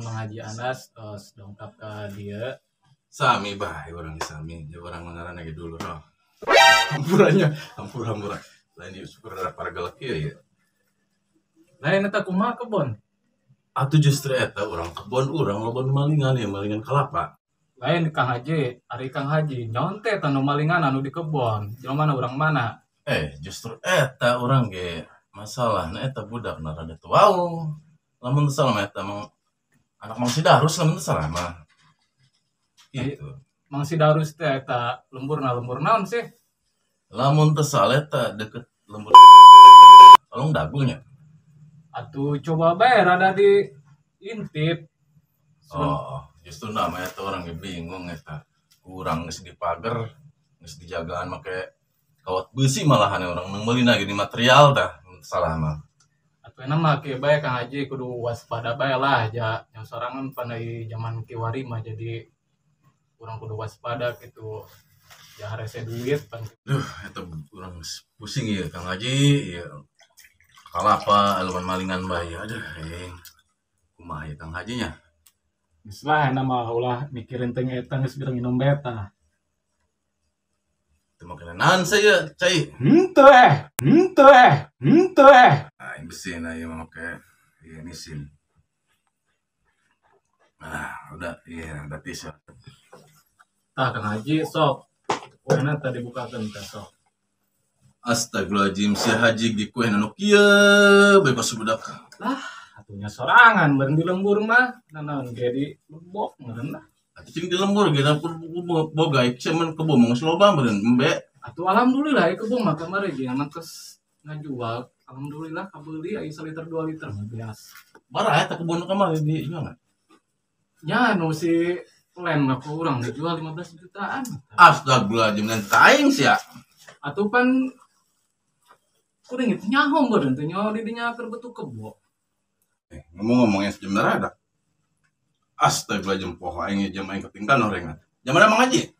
Bang Haji Anas dongkap ke dia. Sami bae orang di sami, dia orang mengaran lagi dulu roh. Hampurannya, hampura. Lain di syukur ada para galak ya. Lain eta kumaha kebon. Atuh justru eta orang kebon urang lobon malingan ya, malingan kelapa. Lain Kang Haji, ari Kang Haji nyonte tanu malingan anu di kebon. Jelema mana urang mana? Justru eta orang ge masalahna eta budak na rada tuau. Lamun teu salah eta mah anak Mang Sidarus lamun teu salah mah. Gitu. Mang Sidarus teh eta lembur naon sih? Lamun teu salah eta deket lembur Alung Dagunya. Atuh coba bae rada diintip. Justru nama eta orang ge bingung eta. Urang geus di pager, geus dijagaan make kawat besi malahan orang neumeulinna gini material tah salah mah. Atuh enak mah ke bae Kang Haji kudu waspada bae lah ja yang sorangan pandai zaman kiwari mah jadi urang kudu waspada gitu. Ya harese duit pan. Eta urang pusing ieu Kang Haji, ieu kalapa aleman malingan bae. Aduh, kumaha ya Kang Haji nya? Geus lah enak mah ulah mikirin teh eta geus bireng minum beta. Teu make naon saya cai. Henteu. Nah, ini besi na ieu make ini sim. Nah, udah tisu. Tah Kang Haji sok. Kuehna tadi bukakeun teh sok. Astagfirullahaladzim, si Haji ge kue anu kieu bebas budak. Lah, atunya sorangan beureun di lembur mah naon ge di lebok meureun lah. Atuh cing di lembur ge dapur boga cemen kebun mah geus loba meureun embe. Atuh alhamdulillah kebun mah kamari ge anak geus ngajual. Alhamdulillah kabeuli aya 1 liter 2 liter mah biasa. Barah eta kebun kamari di ieu. Ya nu si Len mah ku urang dijual 15 jutaan. Astagfirullahaladzim, dan taing sia. Atuh pan kuring itu nyaho meureun teh nyaho di dinya keur betu kebo. Ngomong-ngomongnya sebenarnya ada. Astagfirullahaladzim, poho aing jam aing ketinggalan orengan. Jam mana Mang Haji?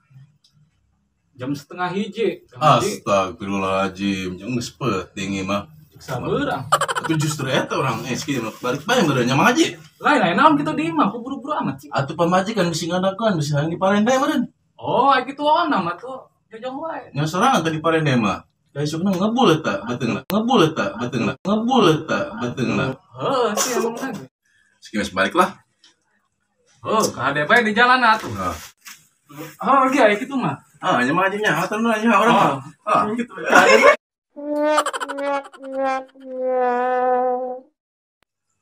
Jam 12:30. Astagfirullahaladzim, jeung geus peuting ieu mah. Sabeurang. Tapi justru eta orang kieu balik bae meureun nya Mang Haji. Lain naon kitu di imah ku buru-buru amat sih. Atuh pamajikan bisi ngadakeun, bisi hayang di Parende meureun. Oh, aya kitu wae mah tuh. Jojong wae. Nya sorangan tadi Parende mah. Da isukna ngebul eta beteungna. Heuh, sih emang lagi. Sekilas balik lah. Oh, kade bae di jalan atuh. Oh, oke aya kitu mah. Nya Mang Haji nya atuh nya orang mah. Gitu.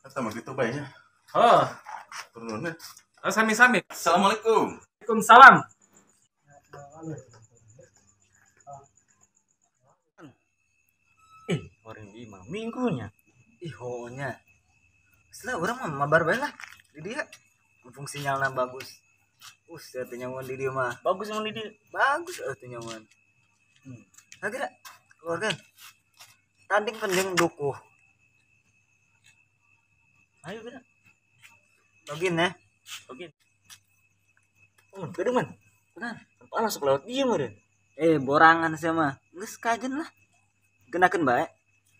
Eta mah kitu bae nya. Oh, Turunna. sami-sami. Assalamualaikum. Waalaikumsalam. Orang di imah minggunya ihonya setelah orang mah mabar bae lah di dia mumpung sinyalnya bagus teu nyaman di dia mah bagus emang di dia bagus teu nyaman kira keluarga tanding penting dukuh ayo kira login ya login kedeman benar panas sok lewat dia meureun borangan sia mah geus kajen lah kenakeun bae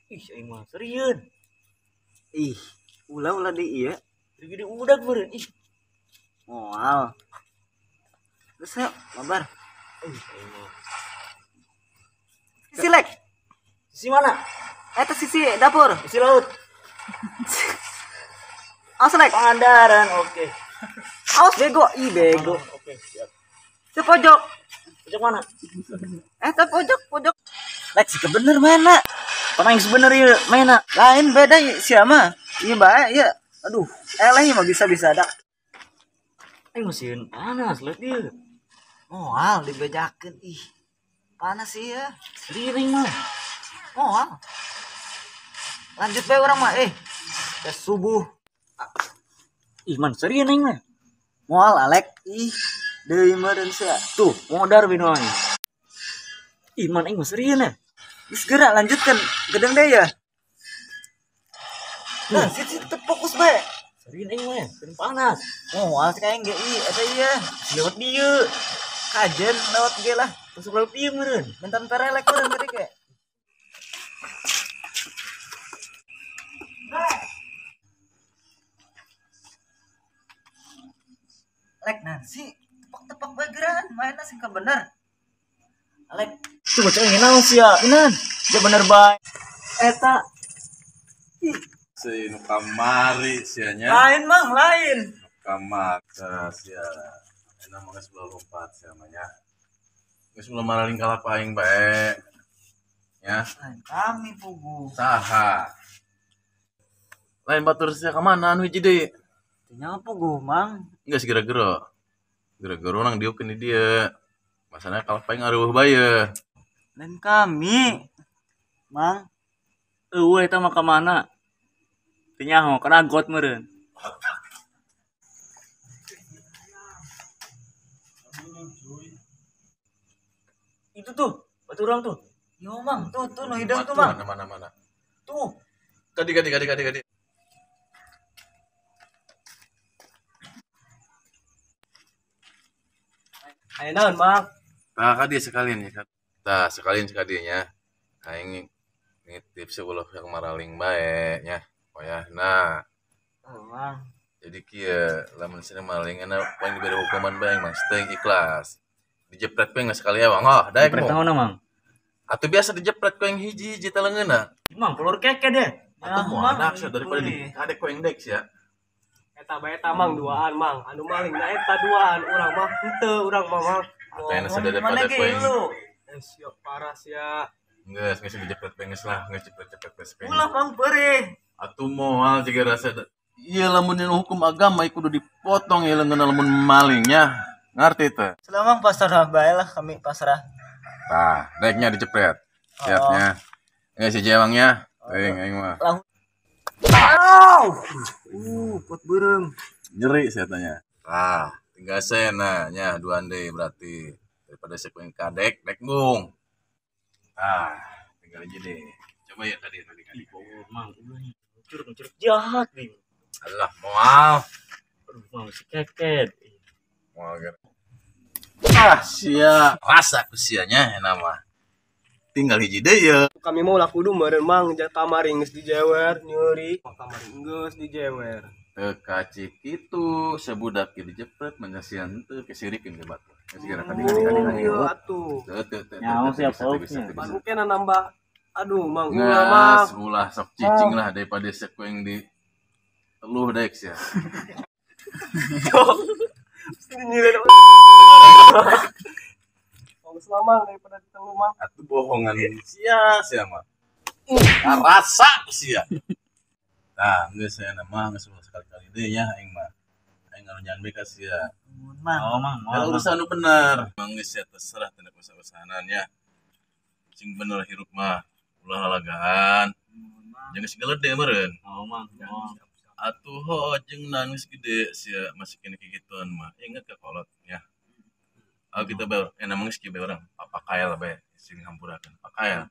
aing mah serius. Ulah di ieu. Gede udag beureun. Moal. Geus ya, mabar. Aing mah. Sisi lek. Sisi mana? Eta sisi dapur. Sisi laut. Awas lek. Pangandaran, oke. Awas bego, bego. Oke, siap. Di pojok. Pojok mana? Eta pojok. Lek sih bener mana? Pemain sebenarnya mainnya lain beda siapa iya baik ya aduh eleh mah bisa ada mesin panas lihat dia moal dibejakeun panas sih ya seliring mah moal lanjut bae orang mah tes subuh man serius nih mah moal alek deui meureun sia tuh modar binoy man aing mah serius nah segera lanjutkan gedeng deh ya. Nah, situ fokus bae. Serius aing mah, panas. Asik aing ge eta ieu. Lewat dieu. Kajen lewat ge lah. Masuk lewat dieu meureun. Bentar relek meureun tadi ge. sih tepak-tepak bae geran mainna sing ka bener. Alek tuh bocah ingin naon sih ya inan dia bener bae eta Si nu kamari sianya. lain mang lain Kamar sia. Enak mah geus lompat sia mah nya. Geus belum maraling kalapa aing bae. Ya, lain kami pugu saha. Lain batur sia ka mana anu hiji deui? nya pugu mang Geus gara-gara. Gara-gara urang dieukeun di dieu. Masana kalapa aing areueuh bae. lain kami mang eueuh eta mah ka mana teu nyaho kana got meureun itu tuh batu urang tuh yo mang tuh no hidung tuh mang Mana. tuh Kadi. ayo naon mang Tah kadi sekalian ya. Tah sekalinya. Aing nitip sebelah yang maraling bae nya. Nah, oh mang jadi kieu lamun cenah maling ana paling diberi hukuman bae Mas teh ikhlas. Dijepret bae geus sekali awang. Daek jepret mo. naon mang Atuh biasa dijepret ku yang hiji taleungeuna. mang pelur keke deh Atuh moal daksa daripada di kadek ku yang dek sia. Eta bae eta mang duaan mang anu maling na eta duaan urang mah henteu urang mah mang Atuh ena sadaripada ku yang siap parah sia geus dijepret bae geus lah, geus jepret-jepret bae. ulah mang beurih Atuh moal jiga rasa ieu lamun dina hukum agama ieu kudu dipotong ya leungeunna lamun malingnya. Ngarti teh? selamang pasrah bae lah kami pasrah Tah, naiknya dijepret. Siapnya. Ini si jewangnya. Aing mah. pot beureum Nyeri saya tanya. Tah, tinggal sena nya duaan deui berarti. Daripada sekoeng kadek, dek bung. Tah, tinggal aja deh. Coba ya tadi. mang curug jahat nih Alah, moal. aduh mang si keket Moal kan. Sia rasa kusianya nama. Tinggal hiji deui ya. kami mau laku kudu meureun mang kamari geus dijewer nyeri kamari geus dijewer Teu kacik itu sebudak ieu dijepret mangasian teu kesirikeun ke batu. Geus kira kadi. ieu atuh Teu. Nyaho siap bisa. mungkin nambah aduh mang ulah mang Ulah sok cicing lah daripada sekoeng di teluh dek sia. nyeri Bagus lamang daripada di telu mang Atuh bohongan sia mah. Rasa sia. Nah, geus saya nama geus sekali-kali deui nya aing mah. Aing anu nyan bae ka sia. mang Kalau urusan nu bener, mang geus sia terserah teu usaha-usahanan ya. Sing bener hirup mah ulah lalagaan. Jeung geus geuleude meureun. mang Atuh ho jeung nangis gede sia masih kene kigituan mah. Ingat ka kolot ya. Kita bae namanya geus kieu bae urang. Pakael bae sing hampurakeun. Pakael.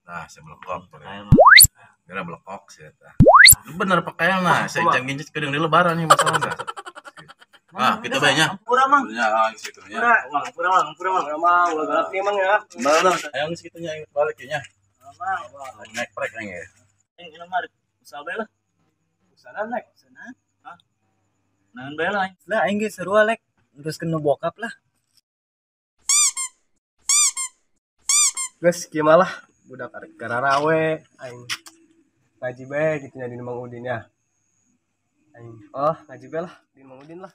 Nah, saya blokok tuh. Kira blokok sih eta. Bener pakaelna, saya jangan ginjit kedeung di lebaran nih masalahna. Nah, kita bae nya. Pura mang Nya lagi situ nya. pura mang ulah galak nih mang ya Bae aya geus kitu nya balik nya. mang Naik prek aing ya. ini mah usaha bae lah sana nek sana naon bae lah aing ge sarua lek terus kena bokap lah geus kieu mah lah budak gararawe aing ngaji bae gitu nya di Mang Udin ya aing ngaji bae lah di Mang Udin lah